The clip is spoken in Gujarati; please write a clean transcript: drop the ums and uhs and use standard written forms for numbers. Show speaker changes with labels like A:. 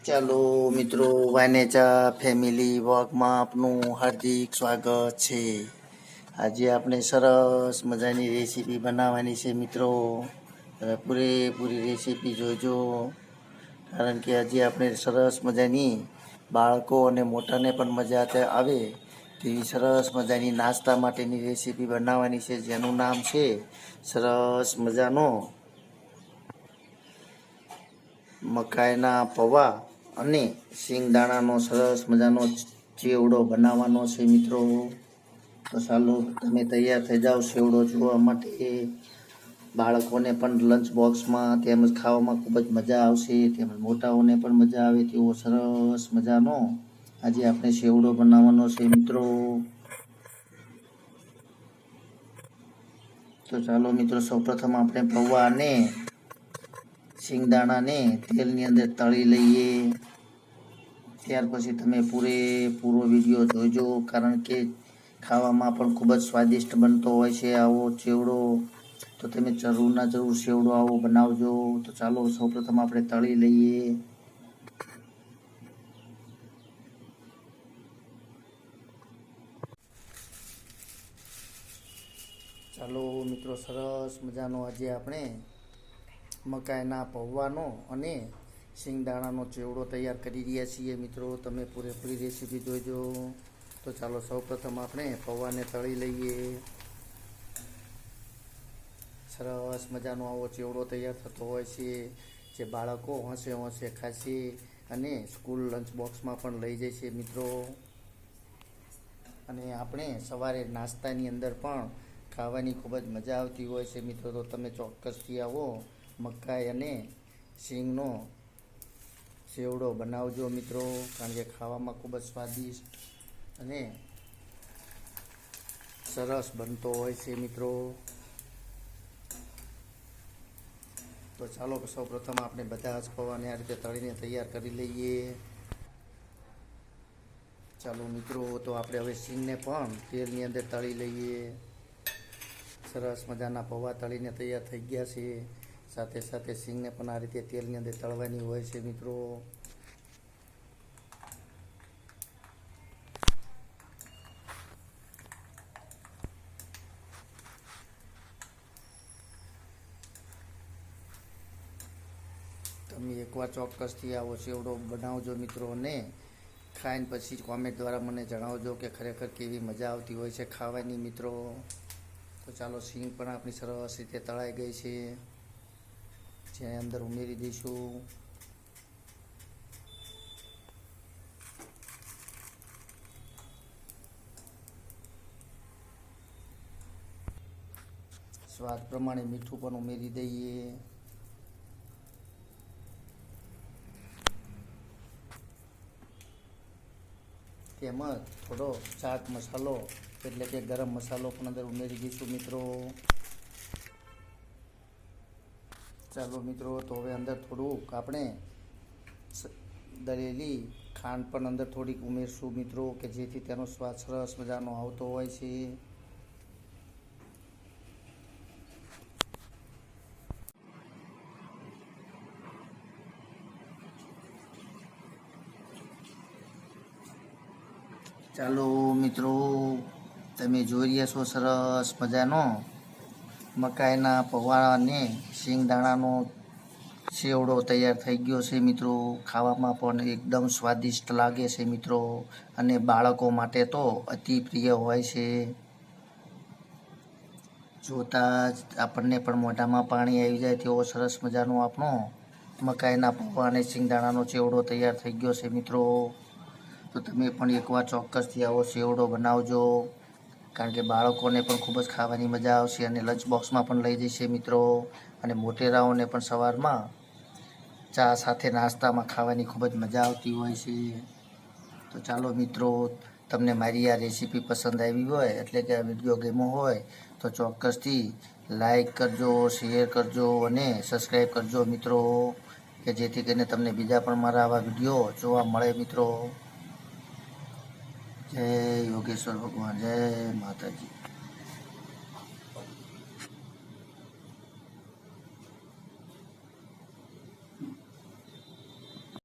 A: ચાલો મિત્રો, વાનેચા ફેમિલી વોકમાં આપનું હાર્દિક સ્વાગત છે. આજે આપણે સરસ મજાની રેસીપી બનાવવાની છે મિત્રો. તમે પૂરેપૂરી રેસીપી જોજો, કારણ કે આજે આપણે સરસ મજાની બાળકો અને મોટાને પણ મજા આવે તેવી સરસ મજાની નાસ્તા માટેની રેસીપી બનાવવાની છે, જેનું નામ છે સરસ મજાનો મકાઈના પૌવા અને શિંગદાણાનો સરસ મજાનો ચેવડો બનાવવાનો છે મિત્રો. તો ચાલો તમે તૈયાર થઈ જાઓ ચેવડો જોવા માટે. બાળકોને પણ લંચ બોક્સમાં તેમજ ખાવામાં ખૂબ જ મજા આવશે, તેમજ મોટાઓને પણ મજા આવે તેવો સરસ મજાનો આજે આપણે ચેવડો બનાવવાનો છે મિત્રો. તો ચાલો મિત્રો, સૌપ્રથમ આપણે પૌવા અને શિંગદાણાને તેલની અંદર તળી લઈએ. ત્યાર પછી તમે પૂરો વિડીયો જોજો, કારણ કે ખાવામાં પણ ખૂબ જ સ્વાદિષ્ટ બનતો હોય છે આવો ચેવડો. તો તમે જરૂર ચેવડો આવો બનાવજો. તો ચાલો સૌપ્રથમ આપણે તળી લઈએ. ચાલો મિત્રો, સરસ મજાનો આજે આપણે મકાઈના પૌવાનો અને શિંગદાણાનો ચેવડો તૈયાર કરી રહ્યા છીએ મિત્રો. તમે પૂરેપૂરી રેસીપી જોઈજો. તો ચાલો સૌપ્રથમ આપણે પૌવાને તળી લઈએ. સરસ મજાનો આવો ચેવડો તૈયાર થતો હોય છે, જે બાળકો હોંશે ખાશે અને સ્કૂલ લંચ બોક્સમાં પણ લઈ જાય છે મિત્રો. અને આપણે સવારે નાસ્તાની અંદર પણ ખાવાની ખૂબ જ મજા આવતી હોય છે મિત્રો. તો તમે ચોક્કસથી આવો મકાઈ અને શીંગનો ચેવડો બનાવજો મિત્રો, કારણ કે ખાવામાં ખૂબ જ સ્વાદિષ્ટ અને સરસ બનતો હોય છે મિત્રો. તો ચાલો સૌપ્રથમ આપણે બધા જ પૌવાને આ રીતે તળીને તૈયાર કરી લઈએ. ચાલો મિત્રો, તો આપણે હવે શીંગને પણ તેલની અંદર તળી લઈએ. સરસ મજાના પૌવા તળીને તૈયાર થઈ ગયા છે. સાથે સાથે શીંગને પણ આ રીતે તેલની અંદર તળવાની હોય છે મિત્રો. તમે એકવાર ચોક્કસથી આવો ચેવડો બનાવજો મિત્રો, અને ખાઈને પછી કોમેન્ટ દ્વારા મને જણાવજો કે ખરેખર કેવી મજા આવતી હોય છે ખાવાની મિત્રો. તો ચાલો, શીંગ પણ આપણી સરસ રીતે તળાઈ ગઈ છે, જેને અંદર ઉમેરી દઈશું. સ્વાદ પ્રમાણે મીઠું પણ ઉમેરી દઈએ. તેમજ થોડો ચાટ મસાલો એટલે કે ગરમ મસાલો પણ અંદર ઉમેરી દઈશું મિત્રો. ચાલો મિત્રો, તો હવે અંદર થોડુંક આપણે દળેલી ખાંડ પણ અંદર થોડીક ઉમેરશું મિત્રો, કે જેથી તેનો સ્વાદ સરસ મજાનો આવતો હોય છે. ચાલો મિત્રો, તમે જોઈ રહ્યા છો સરસ મજાનો મકાઈના પૌવા અને શિંગદાણાનો ચેવડો તૈયાર થઈ ગયો છે મિત્રો. ખાવામાં પણ એકદમ સ્વાદિષ્ટ લાગે છે મિત્રો, અને બાળકો માટે તો અતિ પ્રિય હોય છે. જોતાં જ આપણને પણ મોઢામાં પાણી આવી જાય તેવો સરસ મજાનો આપણો મકાઈના પૌવા અને શિંગદાણાનો ચેવડો તૈયાર થઈ ગયો છે મિત્રો. તો તમે પણ એકવાર ચોક્કસથી આવો ચેવડો બનાવજો, કારણ કે બાળકોને પણ ખૂબ જ ખાવાની મજા આવશે અને લંચ બોક્સમાં પણ લઈ જશે મિત્રો. અને મોટેરાઓને પણ સવારમાં ચા સાથે નાસ્તામાં ખાવાની ખૂબ જ મજા આવતી હોય છે. તો ચાલો મિત્રો, તમને મારી આ રેસીપી પસંદ આવી હોય, એટલે કે આ વિડીયો ગમ્યો હોય, તો ચોક્કસથી લાઈક કરજો, શેર કરજો અને સબસ્ક્રાઈબ કરજો મિત્રો, કે જેથી કરીને તમને બીજા પણ મારા આવા વિડીયો જોવા મળે મિત્રો. જય યોગેશ્વર ભગવાન, જય માતાજી.